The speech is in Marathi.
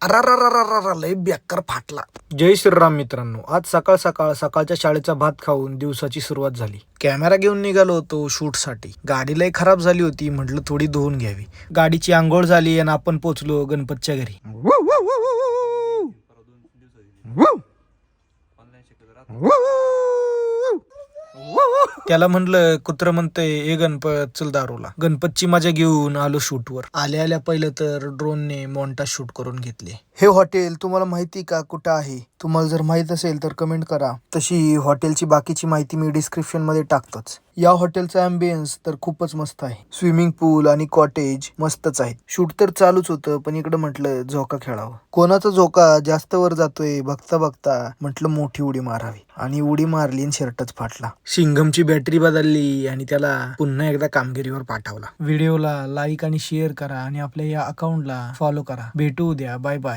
अरा लय बेकार फाटला. जय श्रीराम मित्रांनो, आज सकाळ सकाळ सकाळच्या शाळेचा भात खाऊन दिवसाची सुरुवात झाली. कॅमेरा घेऊन निघालो होतो शूट साठी. गाडी लय खराब झाली होती, म्हटलं थोडी धुवून घ्यावी. गाडीची आंघोळ झाली आणि आपण पोचलो गणपतच्या घरी. त्याला म्हणलं कुत्र म्हणतंय ए गणपत चल दारूला. गणपतची मजा घेऊन आलो शूटवर. आल्या आल्या पहिलं तर ड्रोनने मॉन्टाज शूट करून घेतले. हे हॉटेल तुम्हाला माहिती का कुठं आहे? तुम्हाला जर माहित असेल तर कमेंट करा. तशी हॉटेलची बाकीची माहिती मी डिस्क्रिप्शन मध्ये टाकतोच. या हॉटेलचा अँबियन्स तर खूपच मस्त आहे. स्विमिंग पूल आणि कॉटेज मस्तच आहेत. शूट तर चालूच होतं, पण इकडे म्हटलं झोका खेळावं. कोणाचा झोका जास्त वर जातोय बघता बघता म्हटलं मोठी उडी मारावी, आणि उडी मारली आणि शर्टच फाटला. सिंघमची बॅटरी बदलली आणि त्याला पुन्हा एकदा कामगिरीवर पाठवला. व्हिडिओला लाईक आणि शेअर करा आणि आपल्या या अकाउंटला फॉलो करा. भेटू उद्या. Bye bye.